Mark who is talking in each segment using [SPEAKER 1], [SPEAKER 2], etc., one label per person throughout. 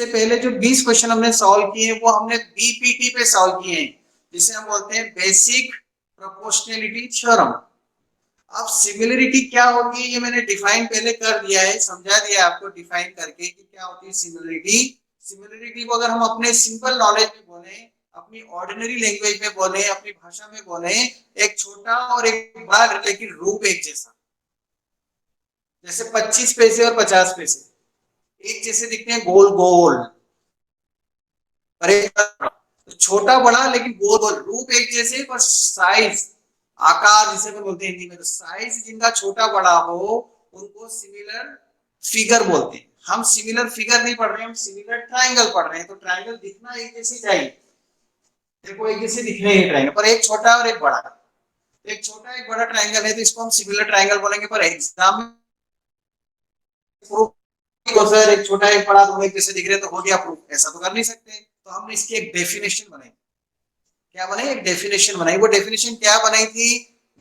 [SPEAKER 1] इससे पहले जो 20 क्वेश्चन हमने सॉल्व किए वो हमने बीपीटी पे सॉल्व किए हैं, जिसे हम बोलते हैं बेसिक प्रोपोर्शनैलिटी थ्योरम। अब सिमिलरिटी क्या होती है ये मैंने डिफाइन पहले कर दिया है, समझा दिया आपको डिफाइन करके कि क्या होती है सिमिलरिटी। सिमिलरिटी को अगर हम अपने सिंपल नॉलेज में बोले, अपनी ऑर्डिनरी लैंग्वेज में बोले, अपनी भाषा में बोले, एक छोटा और एक बड़ा लेकिन रूप एक जैसा, जैसे 25 पैसे और 50 पैसे एक जैसे दिखते हैं, गोल गोल, अरे छोटा बड़ा लेकिन गोल गोल, रूप एक जैसे पर साइज, आकार जिसे हम बोलते हैं हिंदी में, तो साइज जिनका छोटा बड़ा हो उनको सिमिलर फिगर बोलते हैं। हम सिमिलर फिगर नहीं पढ़ रहे हैं, हम सिमिलर ट्राइंगल पढ़ रहे हैं। तो ट्राइंगल दिखना एक जैसे चाहिए, देखो एक जैसे दिखने ही ट्राइंगल, पर एक छोटा और एक बड़ा, एक छोटा एक बड़ा ट्राइंगल है तो इसको हम सिमिलर ट्राइंगल बोलेंगे। पर एग्जाम में प्रूफ सर एक छोटा एक बड़ा दोनों एक जैसे दिख रहे तो हो गया प्रूफ, ऐसा तो कर नहीं सकते। तो हमने इसकी एक डेफिनेशन बनाई। क्या बनाई? एक डेफिनेशन बनाई। वो डेफिनेशन क्या बनाई थी?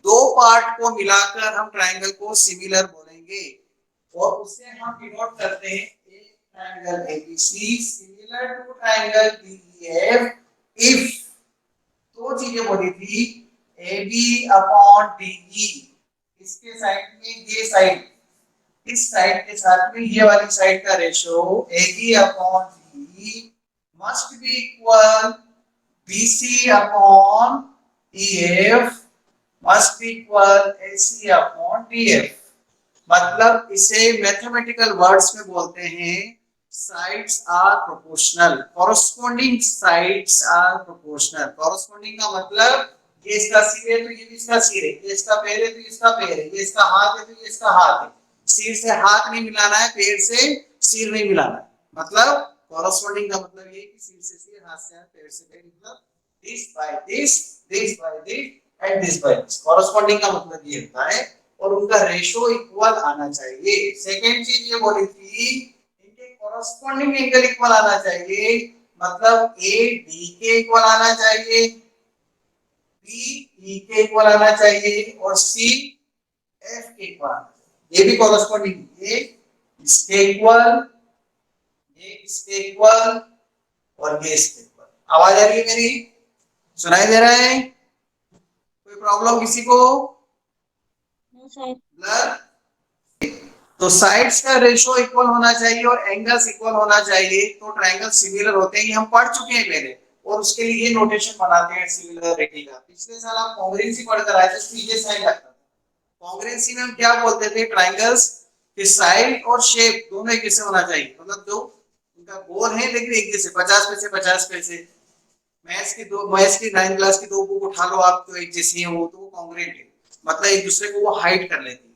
[SPEAKER 1] दो पार्ट को मिलाकर हम ट्राइंगल को सिमिलर बोलेंगे और उससे हम डिनोट करते हैं एक triangle ABC similar to triangle DEF if दो चीजें बोली थी, AB अपॉन DE, इसके साइड में ये साइड, इस साइड के साथ में ये वाली साइड का ratio AB upon DE must be equal BC upon EF must be equal AC upon DF। मतलब इसे मैथमेटिकल वर्ड्स में बोलते हैं sides are proportional, corresponding sides are proportional. Corresponding का मतलब ये इसका सिर है तो ये भी इसका सिर है, ये इसका पैर है तो इसका पैर है, ये इसका हाथ है तो ये इसका हाथ है। सिर से हाथ नहीं मिलाना है, पैर से सिर नहीं मिलाना है। मतलब कॉरस्पॉन्डिंग का मतलब ये कि सिर से सिर, हाथ से हाथ, पैर से पैर, मतलब this by this by this and this by this. Corresponding का मतलब ये होता है और उनका रेशियो इक्वल आना चाहिए। सेकंड चीज ये बोली थी इनके कॉरस्पॉन्डिंग एंगल इक्वल आना चाहिए, मतलब ए डी के इक्वल आना चाहिए, बी ई के इक्वल आना चाहिए और सी एफ के इक्वल आना चाहिए। ये भी कॉरस्पॉन्डिंग, ये इसके इक्वल, ये इसके इक्वल और ये इसके इक्वल। आवाज आ रही है मेरी? सुनाई दे रहा है? कोई प्रॉब्लम किसी को? ब्लर? तो साइड्स का रेशियो इक्वल होना चाहिए और एंगल्स इक्वल होना चाहिए तो ट्रायंगल सिमिलर होते हैं। ये हम पढ़ चुके हैं पहले और उसके लिए ये नोटेशन बनाते हैं सिमिलरिटी का। पिछले साल आप कांग्रुएंसी पढ़कर आए थे, सीधे साइड लगता था। कांग्रुएंसी में हम क्या बोलते थे? ट्रायंगल्स के साइड और शेप दोनों एक जैसे होना चाहिए, मतलब जो उनका गोल है लेकिन एक जैसे, 50 पैसे 50 पैसे। मैथ्स की 9th क्लास की दो बुक उठा लो आप तो एक जैसी है वो, तो वो कांग्रुएंट है, मतलब एक दूसरे को वो हाइड कर लेती है।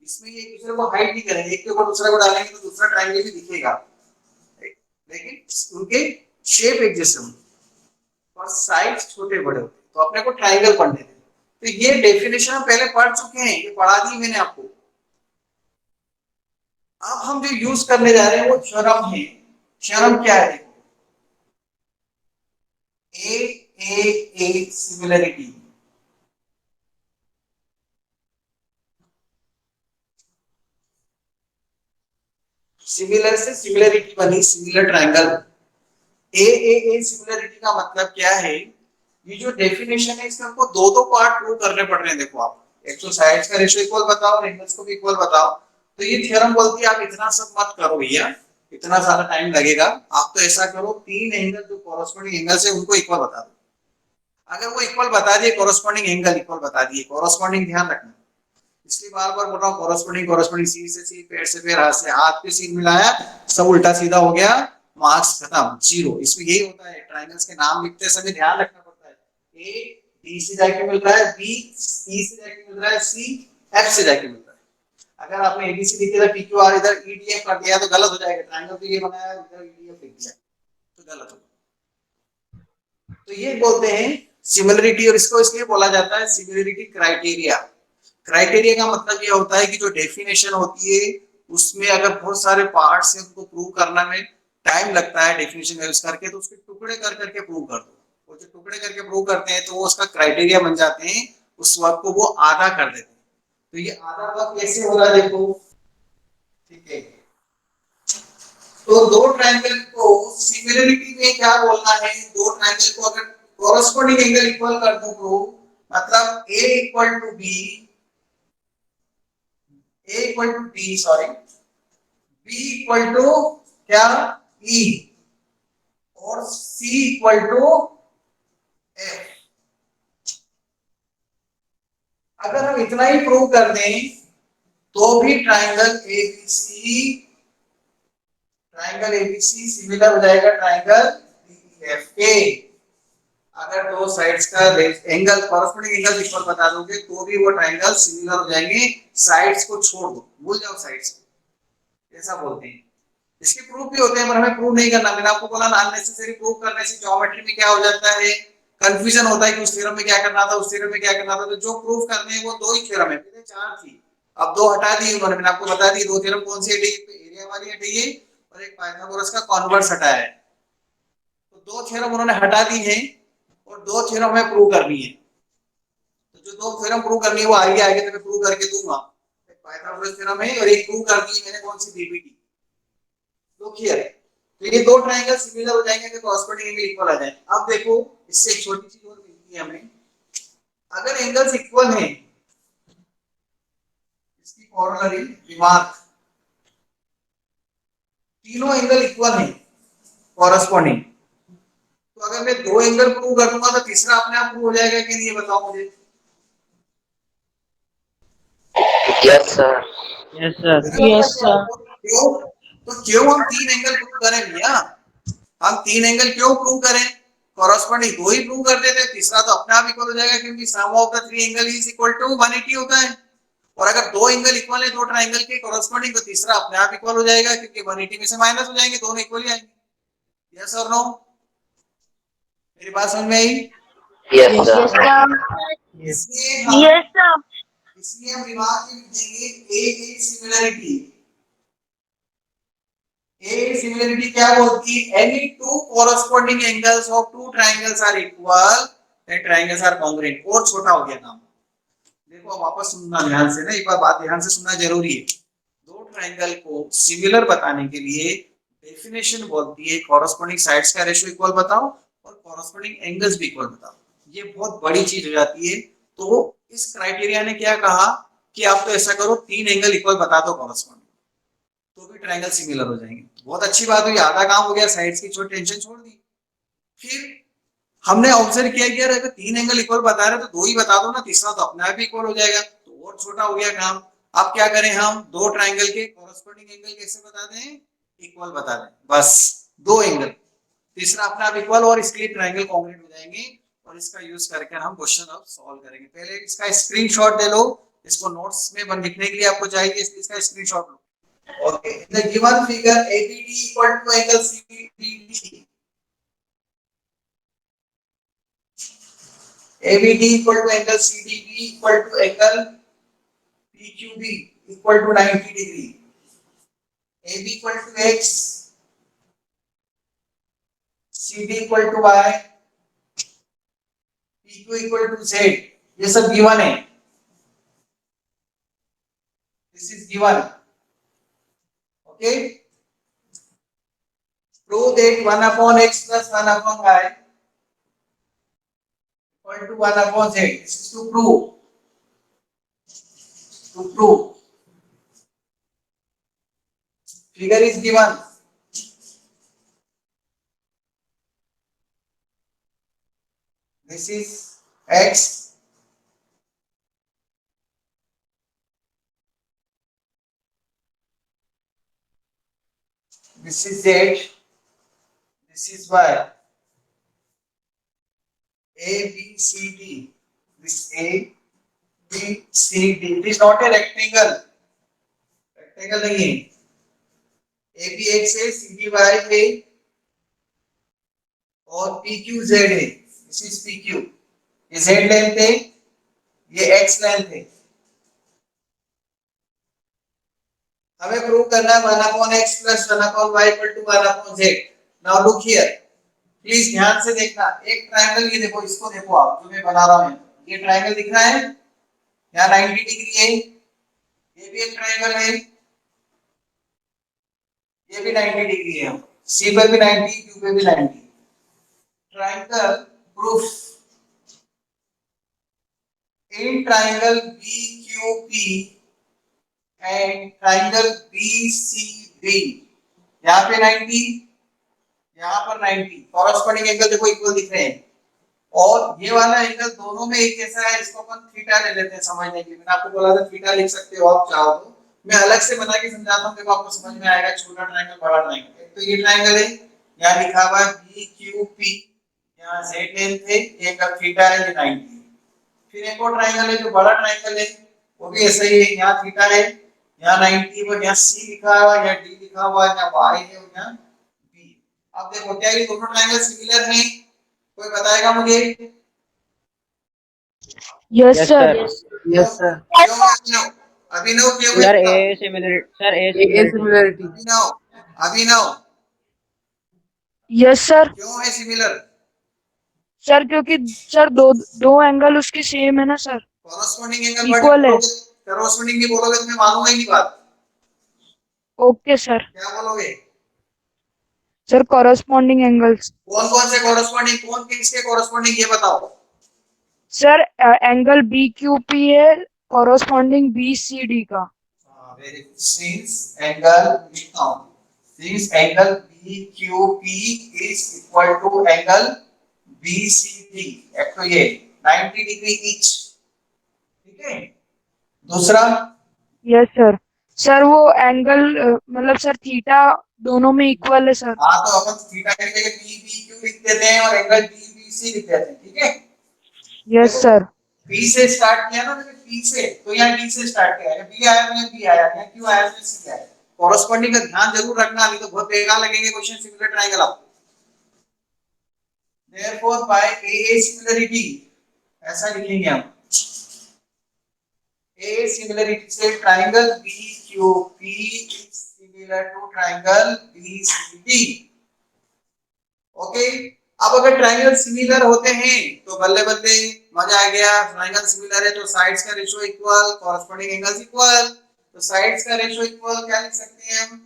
[SPEAKER 1] इसमें ये एक दूसरे को हाइड नहीं करेंगे, एक के ऊपर दूसरे को डालेंगे तो दूसरा ट्रायंगल भी दिखेगा, लेकिन उनके शेप एक जैसे होंगे और साइज छोटे बड़े होते, तो अपने को ट्रायंगल पढ़ने थे। तो ये डेफिनेशन हम पहले पढ़ चुके हैं, ये पढ़ा दी मैंने आपको। अब हम जो यूज करने जा रहे हैं वो थ्योरम है। थ्योरम क्या है? ए सिमिलरिटी। सिमिलर से सिमिलरिटी बनी सिमिलर ट्रायंगल। ए सिमिलरिटी का मतलब क्या है? ये जो डेफिनेशन है इसमें हमको दो दो पार्ट प्रूव करने पड़ रहे हैं। देखो आप, एक तो साइड्स का रेशियो इक्वल बताओ और एंगल्स को भी इक्वल बताओ। तो ये थ्योरम बोलती है आप इतना सब मत करो भैया, इतना सारा टाइम लगेगा। आप तो ऐसा करो, तीन एंगल जो कॉरस्पॉन्डिंग एंगल्स है उनको इक्वल बता दो। अगर वो इक्वल बता दिए, कॉरस्पॉन्डिंग एंगल इक्वल बता दिए, कॉरस्पॉन्डिंग ध्यान रखना, इसलिए बार बार बोल रहा हूँ कॉरस्पॉन्डिंग कॉरस्पॉन्डिंग, सिर से सिर, पैर से पैर, हाथ से हाथ, पे सिर मिलाया, सब उल्टा सीधा हो गया, मार्क्स खत्म, जीरो। इसमें यही होता है, ट्रायंगल्स के नाम लिखते समय ध्यान रखना पड़ता है। ए डी से जाके मिल रहा है, बी ई से जाके मिल रहा है, सी एफ से जाके मिल रहा है। अगर आपने एबीसी लिख दिया पी क्यू आर इधर ईडीएफ कर दिया तो गलत हो जाएगा। ट्रायंगल तो ये बनाया, इधर ईडीएफ लिख दिया तो गलत हो। तो ये बोलते हैं सिमिलरिटी, और इसको इसलिए बोला जाता है सिमिलरिटी क्राइटेरिया। क्राइटेरिया का मतलब ये होता है कि जो डेफिनेशन होती है उसमें अगर बहुत सारे पार्ट्स हैं उनको प्रूव करना में टाइम लगता है डेफिनेशन यूज करके, तो उसके टुकड़े कर करके प्रूव कर दो। वो जो टुकड़े करके प्रूव करते हैं तो वो उसका क्राइटेरिया बन जाते हैं, उस वर्क को वो आधा कर देते हैं। तो ये आधा वर्क कैसे हो रहा है देखो, ठीक है। तो तो दो ट्रायंगल को सिमिलरिटी में क्या बोलना है, दो ट्रायंगल को अगर कॉरेस्पॉन्डिंग एंगल इक्वल कर दूं तो मतलब A equal to B, A equal to D sorry, B equal to क्या ई, और सी इक्वल टू एफ। अगर हम इतना ही प्रूव कर दें तो भी ट्राइंगल एबीसी सिमिलर हो जाएगा ट्राइंगल डीईएफ के। अगर दो साइड्स का एंगल कॉरेस्पॉन्डिंग एंगल इक्वल बता दोगे तो भी वो ट्राइंगल सिमिलर हो जाएंगे, साइड्स को छोड़ दो, भूल जाओ साइड्स को, ऐसा बोलते हैं। इसके प्रूफ भी होते हैं पर हमें प्रूव नहीं करना। मैंने आपको बोला ना अननेसेसरी प्रूफ करने से ज्योमेट्री में क्या हो जाता है, कंफ्यूजन होता है कि उस थ्योरम में क्या करना था, उस थ्योरम में क्या करना था। तो जो प्रूफ करने हैं वो दो ही थ्योरम है, पहले चार थी, अब दो हटा दी उन्होंने। मैंने आपको बता दी दो थ्योरम कौन सी हटी, एक एरिया वाली हटी है और एक पाइथागोरस का कॉन्वर्स हटाया है। तो दो थ्योरम उन्होंने हटा दी है और दो थ्योरम हमें प्रूव करनी है। तो जो दो थ्योरम प्रूव करनी है वो आगे आगे तो मैं प्रूव करके दूंगा। एक पाइथागोरस थ्योरम है और एक प्रूव कर दी मैंने कौन सी, बीपीटी। तो क्लियर है। तो ये दो ट्रायंगल सिमिलर हो जाएंगे अगर कॉरेस्पॉन्डिंग एंगल इक्वल आ जाए। अब देखो इससे एक छोटी चीज और मिलती है हमें, अगर एंगल्स इक्वल हैं, इसकी कॉरोलरी रिमार्क, तीनों एंगल इक्वल हैं कॉरेस्पॉन्डिंग, तो अगर मैं दो एंगल प्रूव कर दूंगा तो तीसरा अपने आप प्रूव हो जाएगा कि नहीं, ये बताओ मुझे।
[SPEAKER 2] Yes sir.
[SPEAKER 3] Yes sir.
[SPEAKER 4] Yes sir.
[SPEAKER 1] क्यों, तो क्यों हम तीन एंगल प्रूव करें भैया, हम तीन एंगल क्यों प्रूव करें, कॉरेस्पॉन्डिंग दो ही प्रूव कर देते, तीसरा तो अपने आप इक्वल हो जाएगा क्योंकि sum of the three angle is equal to 180 होता है। और अगर दो एंगल इक्वल है दो ट्रायंगल के कॉरेस्पॉन्डिंग, तो तीसरा अपने आप इक्वल हो जाएगा क्योंकि 180 में से माइनस हो जाएंगे, दोनों इक्वल ही आएंगे। यस और नो, मेरी बात समझ में आई?
[SPEAKER 2] Yes
[SPEAKER 4] yes
[SPEAKER 2] sir.
[SPEAKER 4] सर।
[SPEAKER 1] इसलिए हम
[SPEAKER 4] यस सर।
[SPEAKER 1] इसलिए हम रिमार्क में देंगे ए सिमिलरिटी। ए सिमिलरिटी क्या बोलती है, any two corresponding angles of two triangles are equal then triangles are congruent. और छोटा हो गया काम। देखो अब वापस सुनना ध्यान से ना, एक बार बात ध्यान से सुनना जरूरी है। दो ट्रायंगल को सिमिलर बताने के लिए डेफिनेशन बोलती है कॉरेस्पॉन्डिंग साइड्स का रेशियो इक्वल बताओ और कॉरेस्पॉन्डिंग एंगल्स भी इक्वल बताओ। ये बहुत बड़ी चीज हो जाती है। तो इस क्राइटेरिया ने क्या कहा कि आप तो ऐसा करो तीन एंगल इक्वल बता दो कॉरेस्पॉन्डिंग, तो भी ट्रायंगल सिमिलर हो जाएंगे। बहुत अच्छी बात हुई, आधा काम हो गया, साइड्स की छोटी टेंशन छोड़ दी। फिर हमने ऑब्जर्व किया कि यार अगर तीन एंगल इक्वल बता रहे तो दो ही बता दो ना, तीसरा तो अपने आप इक्वल हो जाएगा, तो और छोटा हो गया काम। अब क्या करें, हम दो ट्रायंगल के कॉरेस्पॉन्डिंग एंगल कैसे बता दें, इक्वल बता दें, बस दो एंगल, तीसरा अपने आप इक्वल, और इसके लिए ट्रायंगल कॉन्ग्रुएंट हो जाएंगे। और इसका यूज करके हम क्वेश्चन अब सॉल्व करेंगे। पहले इसका स्क्रीनशॉट दे लो, इसको नोट्स में बन लिखने के लिए आपको चाहिए, इसका screenshot low. Okay, in the given figure ABD equal to angle CBD. ABD equal to angle CDB equal to angle PQB equal to 90 degree. AB equal to X, CD equal to Y, PQ equal to Z. ये सब given है. This is given. Okay. Prove that 1 upon X plus 1 upon Y equal to 1 upon Z. This is to prove. To prove. Figure is given. This is X. This is Z. This is Y. A, B, C, D. This A, B, C, D. It is not a rectangle. Rectangle नहीं है. A, B, X है, C, D, Y है, और P, Q, Z है. This is P, Q. ये Z length है, ये X length है. हमें प्रूव करना है 1 upon X plus 1 upon Y equal to 1 upon Z. Now look here. Please ध्यान से देखना, एक ट्रायंगल ये देखो, इसको देखो आप जो मैं बना रहा हूं, ये ट्रायंगल दिख रहा है, यहाँ 90 डिग्री है, ये भी एक ट्रायंगल है, ये भी 90 डिग्री है, सी पर भी 90, क्यू पे भी 90। Triangle proof, in triangle B Q P and triangle B C D, यहाँ पे 90, यहाँ पर 90, कॉरस्पॉन्डिंग एंगल देखो इक्वल दिख रहे हैं, और ये वाला एंगल दोनों में एक जैसा है, इसको अपन थीटा ले लेते हैं समझने के लिए। मैंने आपको बोला था थीटा लिख सकते हो आप चाहो तो, मैं अलग से बना के समझाता हूँ, देखो आपको समझ में आएगा। छोटा ट्रायंगल बड़ा ट्रायंगल, एक तो ये ट्रायंगल है, यहाँ लिखा हुआ है बी क्यू पी, यहाँ जेड लेंथ है, एक का थीटा है, ये 90। फिर एक और ट्रायंगल है जो बड़ा ट्रायंगल है, वो भी ऐसा ही है, यहाँ थीटा है, यहाँ 90, और यहाँ सी लिखा हुआ है, यहाँ डी लिखा हुआ है, यहाँ वाई है और यहाँ बी। अब देखो क्या ये दोनों ट्रायंगल सिमिलर हैं? कोई बताएगा मुझे?
[SPEAKER 3] Yes
[SPEAKER 4] yes
[SPEAKER 3] sir.
[SPEAKER 4] Sir.
[SPEAKER 5] Yes sir.
[SPEAKER 1] क्यों अभिनव? अभिनव क्यों
[SPEAKER 4] सर
[SPEAKER 1] बताओ?
[SPEAKER 4] A similar, sir A
[SPEAKER 5] A
[SPEAKER 4] similarity.
[SPEAKER 5] Similarity.
[SPEAKER 1] Abhinav, Abhinav
[SPEAKER 3] yes sir.
[SPEAKER 1] क्यों है सिमिलर?
[SPEAKER 3] सर क्योंकि सर दो दो एंगल उसके सेम है ना सर,
[SPEAKER 1] कॉरस्पॉन्डिंग एंगल
[SPEAKER 3] इक्वल है।
[SPEAKER 1] कॉरस्पॉन्डिंग नहीं बोलोगे तो मैं मानूंगा ही नहीं बात।
[SPEAKER 3] Okay sir.
[SPEAKER 1] क्या बोलोगे?
[SPEAKER 3] Sir corresponding angles.
[SPEAKER 1] कौन कौन से कॉरस्पॉन्डिंग, कौन किसके कॉरस्पॉन्डिंग ये बताओ।
[SPEAKER 3] Sir angle B Q P है कॉरस्पॉन्डिंग बी सी डी का।
[SPEAKER 1] Very good. सिंस एंगल लिखता हूं, since angle BQP is equal to angle BCD, एक तो ये 90 डिग्री ईच, ठीक है। दूसरा,
[SPEAKER 3] यस सर। सर वो एंगल मतलब सर थीटा दोनों में इक्वल है सर।
[SPEAKER 1] हाँ तो अपन थीटा की जगह PBQ लिख देते हैं और एंगल BBC लिख देते हैं, ठीक है।
[SPEAKER 3] Yes sir.
[SPEAKER 1] P से स्टार्ट किया ना, मैंने P से, तो यहाँ D से स्टार्ट किया है, B आया तो यहाँ B आया, यहाँ Q आया तो C आया। कॉरस्पॉन्डिंग का ध्यान जरूर रखना, नहीं तो बहुत बेकार लगेंगे क्वेश्चन सिमिलर ट्रायंगल आपको। Therefore by AA similarity, ऐसा लिखेंगे हम, A similarity से triangle BQP is similar to triangle BCD। Okay, अब अगर ट्रायंगल सिमिलर होते हैं तो बल्ले बल्ले मजा आ गया। ट्रायंगल सिमिलर है तो साइड्स का ratio equal, corresponding angles equal, तो साइड्स का रेशियो इक्वल क्या लिख सकते हैं हम?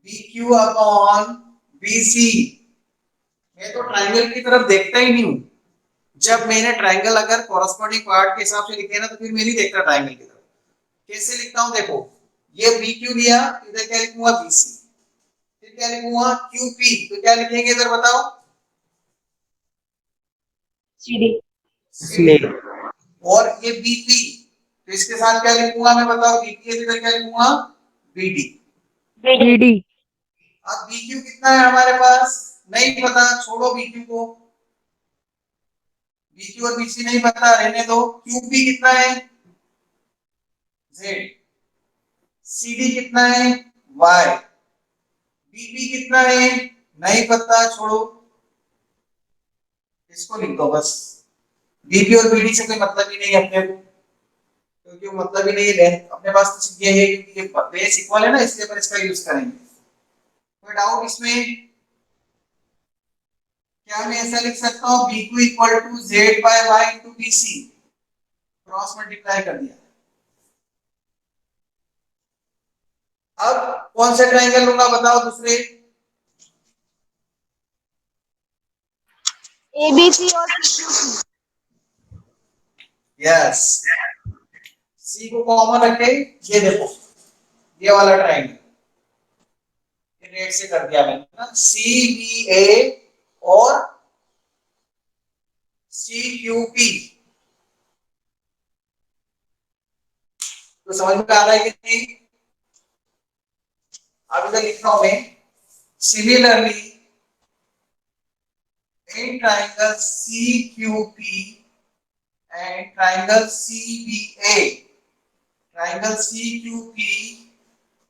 [SPEAKER 1] BQ upon BC। मैं तो ट्रायंगल की तरफ देखता ही नहीं हूं, जब मैंने ट्रायंगल अगर कॉरस्पॉन्डिंग पार्ट के हिसाब से लिखे ना तो फिर मैं नहीं देखता ट्रायंगल की तरफ। कैसे लिखता हूं देखो, ये BQ लिया, इधर क्या लिखूंगा BC, फिर क्या लिखूंगा QP, तो क्या लिखेंगे इधर बताओ?
[SPEAKER 3] C D.
[SPEAKER 1] और ये BP, तो इसके साथ क्या लिखूंगा मैं बताओ? BP है, इधर क्या लिखूंगा? BD।
[SPEAKER 3] D D.
[SPEAKER 1] अब BQ कितना है हमारे पास? नहीं पता, छोड़ो BQ को, BQ और BC नहीं पता, रहने दो। QP कितना है? Z। CD कितना है? Y। BB कितना है? नहीं पता, छोड़ो, इसको लिख दो बस। BB और BD से कोई मतलब ही नहीं है अपने को, क्योंकि वो मतलब ही नहीं है, अपने पास तो सिर्फ ये है क्योंकि ये बेस इक्वल है ना, इसलिए अपन इसका यूज करेंगे। कोई डाउट इसमें? क्या मैं ऐसा लिख सकता हूँ BQ equal to Z by Y into BC, cross multiply कर दिया। अब कौन सा ट्रायंगल लूंगा बताओ दूसरे?
[SPEAKER 3] ABC और PQP।
[SPEAKER 1] यस, C को कॉमन रखे, ये देखो ये वाला ट्रायंगल, ये रेड से कर दिया मैंने ना, CBA और CQP। तो समझ में आ रहा है कि नहीं? अब इधर लिख रहा हूं मैं, similarly in triangle CQP and triangle CBA, triangle CQP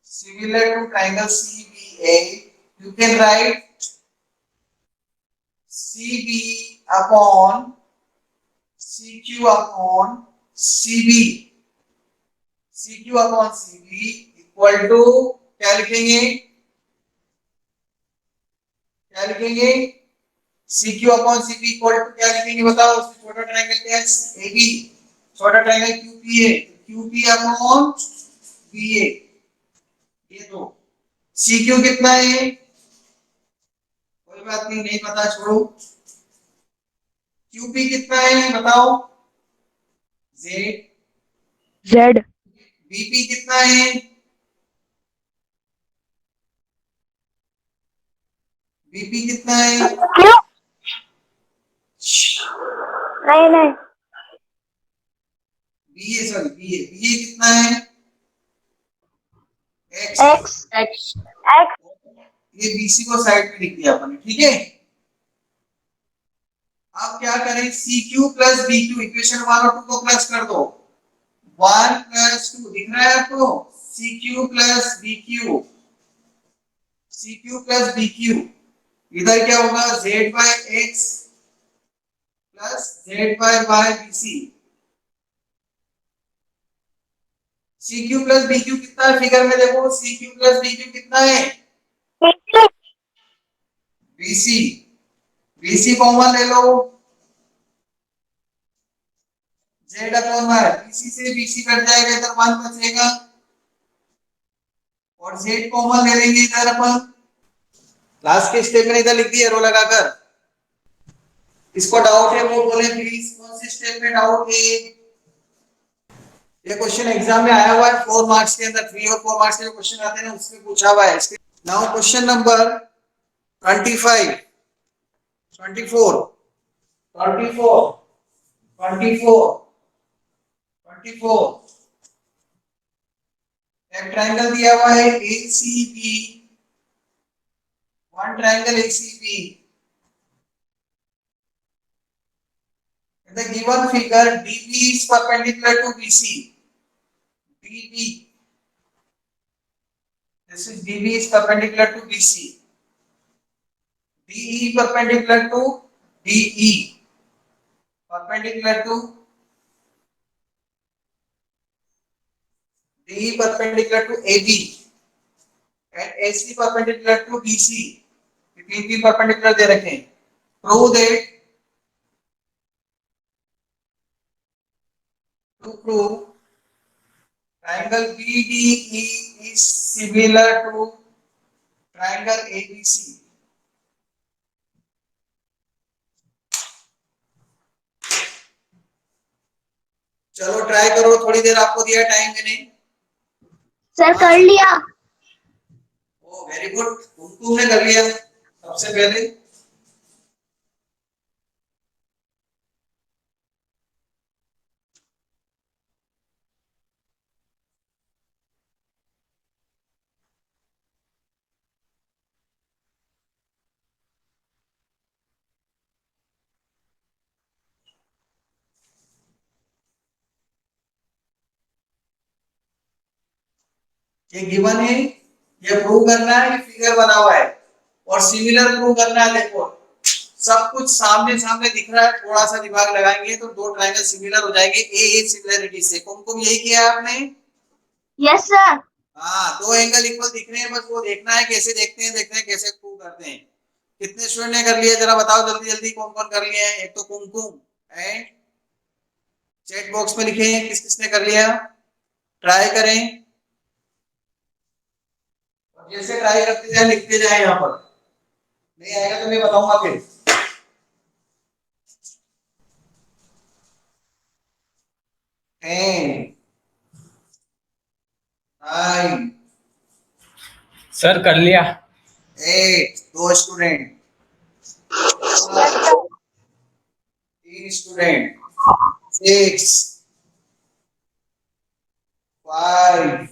[SPEAKER 1] similar to triangle CBA, you can write CB upon CQ upon CB, CQ upon CB equal to क्या लिखेंगे? क्या लिखेंगे? CQ upon CP equal to क्या लिखेंगे बताओ? उसमें छोटा triangle क्या है? AB, छोटा ट्रायंगल QP है, QP अपॉन BA, ये दो। सी क्यू कितना है? कोई बात नहीं, नहीं पता छोड़ो। क्यूपी कितना है बताओ? जेड।
[SPEAKER 3] जेड।
[SPEAKER 1] बीपी कितना है? बीपी कितना है?
[SPEAKER 4] क्यों? नहीं नहीं।
[SPEAKER 1] बीए, सॉरी बीए, बीए कितना है? एक्स।
[SPEAKER 4] एक्स।
[SPEAKER 3] एक्स।
[SPEAKER 4] एक्स।
[SPEAKER 1] ये बीसी को साइड में लिख दिया अपन ने, ठीक है। अब क्या करें, C Q plus B Q, equation 1 और 2 को प्लस कर दो। 1 प्लस 2 दिख रहा है आपको? C Q plus B Q, C Q plus B Q, इधर क्या होगा, Z by X plus Z by Y B C. C Q plus B Q कितना है फिगर में देखो, सी क्यू प्लस बी क्यू कितना है? बीसी। बीसी कॉमन ले लो, जेड अपॉन वाई, बीसी से बीसी कट जाएगा, इधर 1 बचेगा और जेड कॉमन ले लेंगे इधर अपन। लास्ट के स्टेप में इधर लिख दिया एरो लगाकर। इसको डाउट है वो बोले प्लीज, कौन से स्टेप में डाउट है? ये क्वेश्चन एग्जाम में आया हुआ है 4 मार्क्स के अंदर, 3 और 4 मार्क्स के क्वेश्चन आते हैं ना, उसमें पूछा हुआ है। Now question number 25, 24, 24, 24, 24। एक ट्रायंगल दिया हुआ है ACB, one triangle ACB। In the given figure, DB is perpendicular to BC. DB. This is DB is perpendicular to BC. DE perpendicular to DE. Perpendicular to DE perpendicular to AB. And AC perpendicular to BC. DB perpendicular दे रखे हैं. Prove that. To prove triangle BDE is similar to triangle ABC. चलो try करो, थोड़ी देर आपको दिया time मैंने।
[SPEAKER 4] Sir कर लिया।
[SPEAKER 1] ओ वेरी गुड, तुमने कर लिया सबसे पहले। ये गिवन है, ये प्रूव करना है, ये फिगर बना हुआ है और सिमिलर प्रूव करना है। देखो सब कुछ सामने सामने दिख रहा है, थोड़ा सा दिमाग लगाएंगे तो दो ट्रायंगल सिमिलर हो जाएंगे ए सिमिलरिटी से। कुमकुम यही किया है आपने?
[SPEAKER 4] Yes sir.
[SPEAKER 1] हाँ, दो एंगल इक्वल दिख रहे हैं, बस वो देखना है कैसे देखते हैं, देखते हैं कैसे प्रूव करते हैं। कितने स्टूडेंट ने कर लिया जरा बताओ जल्दी जल्दी, कौन कौन कर लिए हैं? एक तो कुमकुम एंड चैट बॉक्स में लिखें किस किसने कर लिया, ट्राई करें। जैसे ट्राई करते जाए लिखते जाए, यहाँ पर नहीं आएगा तो मैं बताऊंगा फिर। नाइन,
[SPEAKER 5] सर कर लिया।
[SPEAKER 1] 8, दो स्टूडेंट, 3 स्टूडेंट, 6, 5,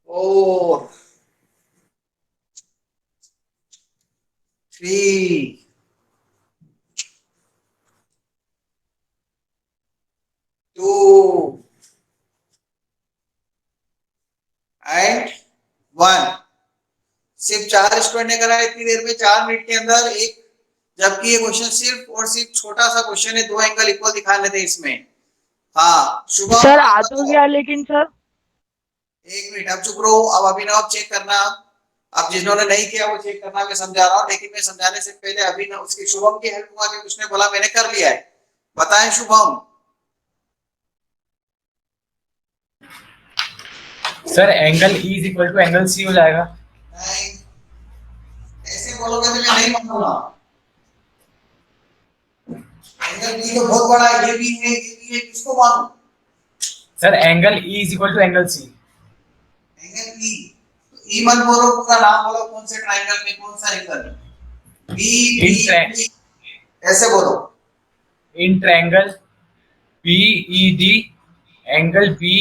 [SPEAKER 1] 4, 3, 2 एंड 1। सिर्फ 4 स्टूडेंट ने करा इतनी देर में, 4 मिनट के अंदर एक, जबकि ये क्वेश्चन सिर्फ और सिर्फ छोटा सा क्वेश्चन है, दो एंगल इक्वल दिखाने थे इसमें। हाँ शुभम
[SPEAKER 3] सर आ तो गया लेकिन सर।
[SPEAKER 1] एक मिनट, अब चुप रहो। अब अभिनव चेक करना, अब जिन्होंने नहीं किया वो चेक करना, मैं समझा रहा हूँ। लेकिन मैं समझाने से पहले अभिनव उसकी शुभम की हेल्प हुआ कि उसने बोला मैंने कर लिया है। बताएं Shubham.
[SPEAKER 5] Sir angle E is equal to angle C हो जाएगा।
[SPEAKER 1] नहीं, ऐसे बोलोगे तो मैं नहीं मानूंगा। एंगल बी तो बहुत बड़ा है, ये भी है, ये भी है, किसको मानूं?
[SPEAKER 5] Sir angle E is equal to angle C.
[SPEAKER 1] Angle E, तो ई मत बोलो, पूरा नाम बोलो, कौन से ट्रायंगल में कौन सा एंगल? बी
[SPEAKER 5] इन
[SPEAKER 1] बी, ऐसे बोलो।
[SPEAKER 5] In triangle B E D, angle B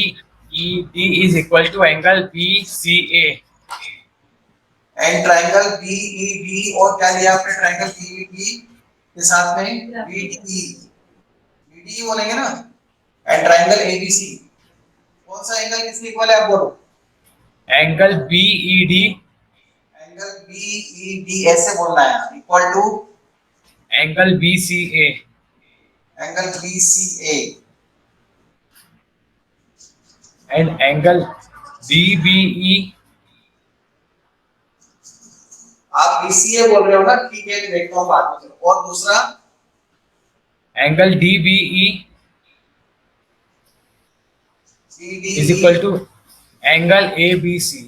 [SPEAKER 5] E D is equal to angle B C A.
[SPEAKER 1] And triangle B E D, और क्या लिया आपने ट्रायंगल बी ई डी के साथ में? बी डी, बी डी बोलेंगे ना। And triangle A B C, कौन सा एंगल किसके इक्वल है आप बोलो?
[SPEAKER 5] Angle B E D,
[SPEAKER 1] angle B E D ऐसे बोलना है, equal to
[SPEAKER 5] angle B C A.
[SPEAKER 1] Angle B C A.
[SPEAKER 5] And angle D B E,
[SPEAKER 1] आप बीसीए बोल रहे हो ना, ठीक है, देखता हूँ बाद में। और दूसरा
[SPEAKER 5] angle D B E is equal to angle A B C.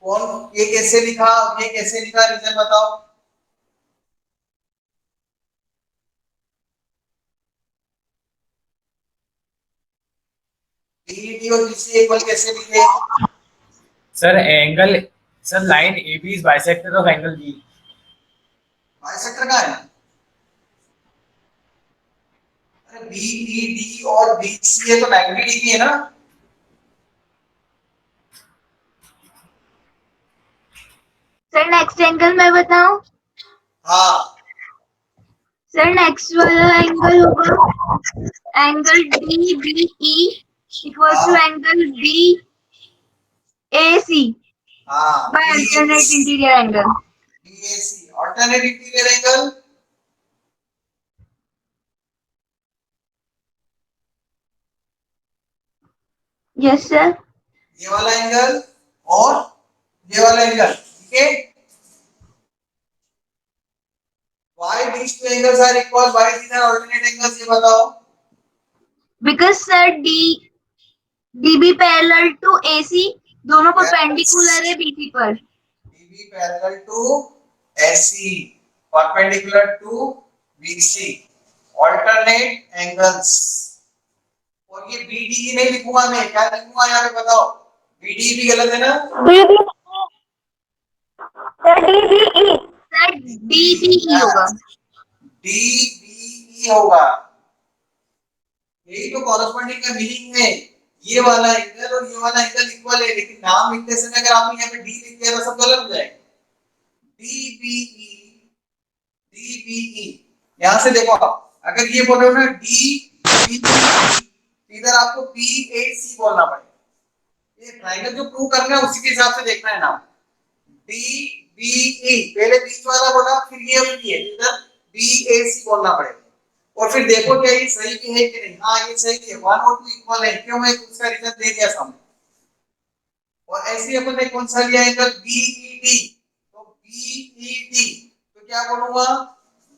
[SPEAKER 1] कौन, ये कैसे लिखा, ये कैसे लिखा, रीजन बताओ। बीडी और बीसी इक्वल कैसे लिखे?
[SPEAKER 5] Sir angle, sir line A B is bisector of angle B.
[SPEAKER 1] Bisector का है। अरे बीईडी और बीसी है तो 90 डिग्री है ना।
[SPEAKER 4] सर नेक्स्ट एंगल मैं बताऊं?
[SPEAKER 1] हाँ,
[SPEAKER 4] सर नेक्स्ट वाला एंगल होगा angle D B E equal to angle B A C
[SPEAKER 1] हाँ,
[SPEAKER 4] by alternate interior angle.
[SPEAKER 1] BAC alternate interior angle.
[SPEAKER 4] Yes sir.
[SPEAKER 1] ये वाला एंगल और ये वाला एंगल, ठीक है। Why these two angles are equal? Why these are alternate angles? ये बताओ।
[SPEAKER 4] Because sir D DB parallel to AC, दोनों परपेंडिकुलर है बीसी पर।
[SPEAKER 1] DB parallel to AC, perpendicular to BC, alternate angles। और ये BD नहीं लिखूंगा मैं, क्या लिखूंगा यहाँ पे बताओ? BD भी गलत है ना?
[SPEAKER 4] सर डीबीई होगा।
[SPEAKER 1] DBE होगा। यही तो कॉरेस्पॉन्डिंग का मीनिंग है। ये वाला एंगल और ये वाला एंगल इक्वल है, लेकिन नाम लिखते समय अगर आपने यहाँ पे डी लिख दिया तो सब गलत हो जाएगा। DBE, DBE, यहाँ से देखो आप, अगर ये बोलो ना DBE, इधर आपको PAC बोलना पड़ेगा। ये ट्रायंगल जो प्रूव करना है उसी के हिसाब से देखना है नाम। DBE, पहले बीच वाला बोला, फिर ये है, इधर BAC बोलना पड़ेगा। और फिर देखो क्या ये सही भी है कि नहीं। हाँ, ये सही है, 1 और 2 इक्वल है, क्यों है उसका रीजन दे दिया सामने। और ऐसे अपन ने कौन सा लिया एंगल BED, तो BED, तो क्या बोलूंगा?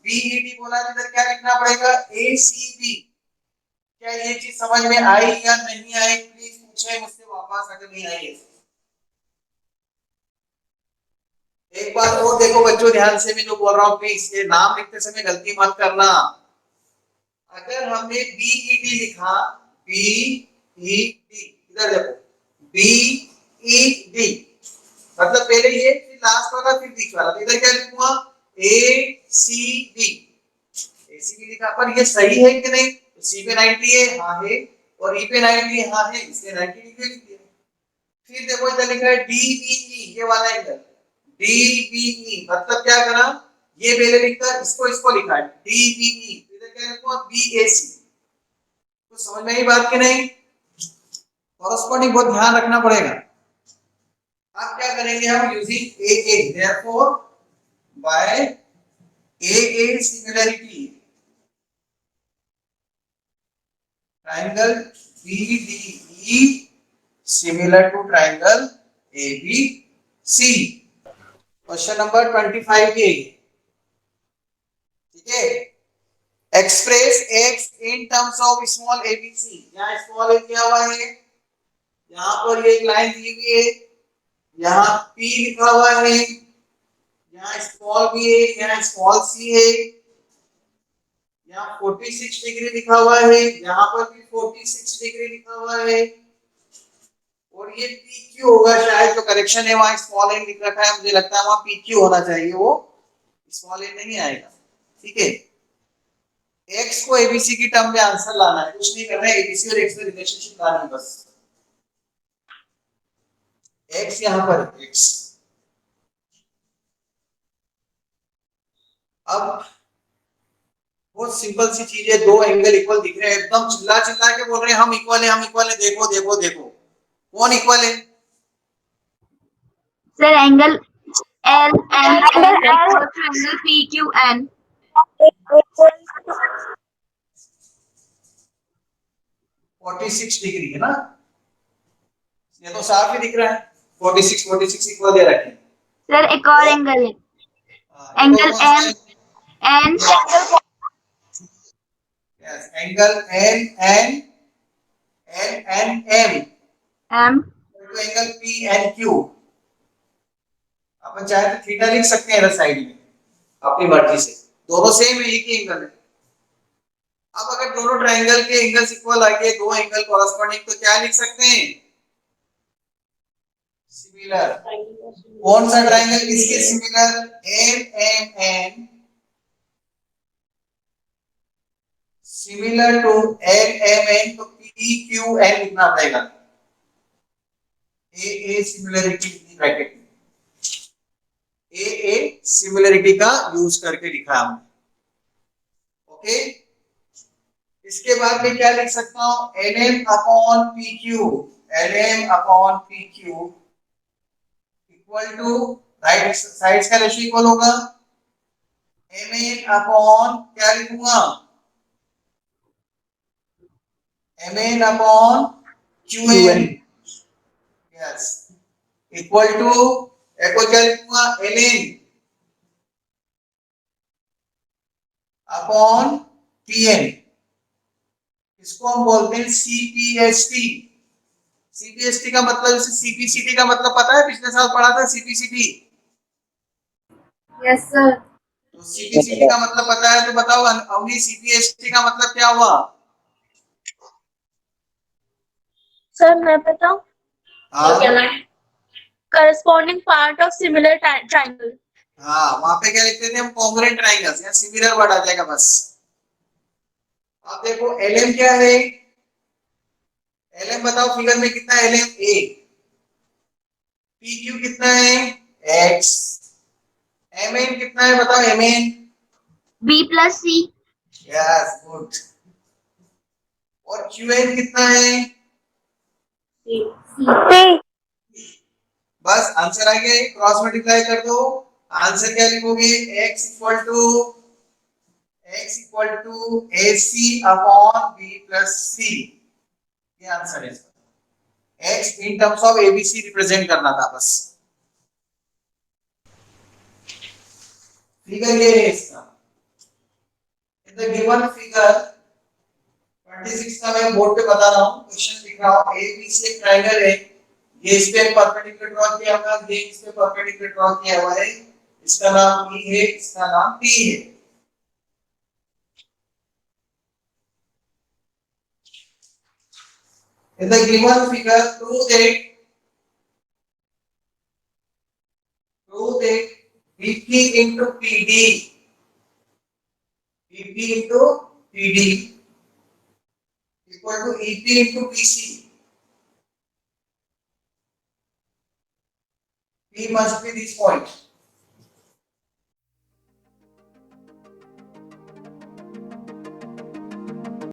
[SPEAKER 1] BED बोला, इधर क्या लिखना पड़ेगा? ACB। क्या ये चीज समझ में आई या नहीं आई? प्लीज पूछे मुझसे वापस अगर नहीं आई। एक बार और देखो बच्चों, ध्यान से मैं जो बोल रहा हूँ प्लीज, ये नाम लिखते समय गलती मत करना। अगर हमने बीईडी लिखा, बीईडी, इधर देखो, बीईडी मतलब पहले ये, फिर लास्ट वाला, फिर बीच वाला, तो इधर क्या लिखूंगा? एसीबी। एसीबी लिखा, पर ये सही है कि नहीं? तो सी पे 90 है, हाँ है, और ई पे 90 है, हाँ है, इसलिए 90 डिग्री लिख दिया। फिर देखो इधर लिखा है डीबीई, ये वाला एंगल डीबीई, मतलब क्या करा, ये पहले लिखकर इसको लिखा है डीबीई, इधर क्या लिखूंगा? बीएसी। तो समझ में आई बात कि नहीं? कॉरेस्पॉन्डिंग बहुत ध्यान रखना पड़ेगा। अब क्या करेंगे हम? Using AA, therefore by AA similarity, triangle BDE similar to triangle ABC। Question number 25 ये, ठीक है। Express x in terms of small abc। यहाँ स्मॉल a दिया हुआ है, यहाँ पर ये एक लाइन दी हुई है, यहाँ p लिखा हुआ है, यहाँ स्मॉल b है, यहाँ स्मॉल c है, यहाँ 46 डिग्री लिखा हुआ है, यहाँ पर भी 46 डिग्री लिखा हुआ है, और ये PQ होगा शायद, जो करेक्शन है वहां स्मॉल n लिख रखा है, मुझे लगता है वहां PQ होना चाहिए, वो स्मॉल n नहीं आएगा। ठीक है, x को abc की टर्म में आंसर लाना है, कुछ नहीं करना है, abc और x में रिलेशनशिप लानी है बस। x यहां पर x, अब बहुत सिंपल सी चीज है, दो एंगल इक्वल दिख रहे हैं, एकदम चिल्ला चिल्ला के बोल रहे हैं हम इक्वल है, हम इक्वल है, देखो देखो देखो, कौन इक्वल है?
[SPEAKER 4] Sir angle L and N equal to angle PQN.
[SPEAKER 1] 46 degree है ना, ये तो साफ ही दिख रहा है, 46 इक्वल दे रखे हैं।
[SPEAKER 4] सर एक और एंगल है,
[SPEAKER 1] हाँ,
[SPEAKER 4] एंगल
[SPEAKER 1] तो कौन सा है?
[SPEAKER 4] M N
[SPEAKER 1] Yes, angle N M
[SPEAKER 4] M
[SPEAKER 1] तो एंगल PNQ। अपन चाहे तो थीटा लिख सकते हैं इधर साइड में अपनी मर्जी से, दोनों सेम है, एक ही एंगल है। अब अगर दोनों ट्रायंगल के एंगल्स इक्वल आ गए, दो एंगल कॉरेस्पॉन्डिंग, तो क्या लिख सकते हैं? सिमिलर। कौन सा ट्रायंगल किसके similar? NMN similar to NMN, तो PQN लिखना पड़ेगा, AA सिमिलरिटी ब्रैकेट में, AA सिमिलरिटी का यूज करके लिखा हमने। ओके, इसके बाद में क्या लिख सकता हूं? NM upon PQ, NM upon PQ equal to, right sides का रेशियो इक्वल होगा, MN अपॉन क्या लिखूंगा? MN upon QN, yes, equal to एक को क्या लिखूंगा? LN अपॉन PN, इसको हम बोलते हैं CPST। CPST का मतलब, जैसे CPCT का मतलब पता है, पिछले साल पढ़ा था CPCT।
[SPEAKER 3] Yes sir.
[SPEAKER 1] तो CPCT का मतलब पता है तो बताओ अवनी, CPST का मतलब क्या हुआ?
[SPEAKER 6] सर मैं बताऊं,
[SPEAKER 1] हाँ
[SPEAKER 6] corresponding part of similar triangle.
[SPEAKER 1] हाँ, वहां पे क्या लिखते थे हम? कॉन्ग्रुएंट ट्रायंगल्स, या सिमिलर वर्ड आ जाएगा बस। अब देखो LM क्या है? LM बताओ फिगर में कितना है? LM A। PQ कितना है? X। MN कितना है बताओ? MN
[SPEAKER 4] B plus C.
[SPEAKER 1] Yes, good. और QN कितना है? बस आंसर आ गया, क्रॉस मल्टीप्लाई कर दो, आंसर क्या लिखोगे? x equal to AC upon B plus C, ये आंसर है इसका। x in terms of ABC represent करना था बस। फिगर ये है इसका, इन द गिवन फिगर 26 का मैं बोर्ड पे बता रहा हूँ, क्वेश्चन लिख रहा हूँ। ABC एक ट्रायंगल है, ये इस पे परपेंडिकुलर ड्रॉ किया हुआ है, ये इस पे परपेंडिकुलर ड्रॉ किया हुआ है, इसका नाम E है, इसका नाम P है। In the given figure, prove that BP into PD equal to EP into PC. P must be this point.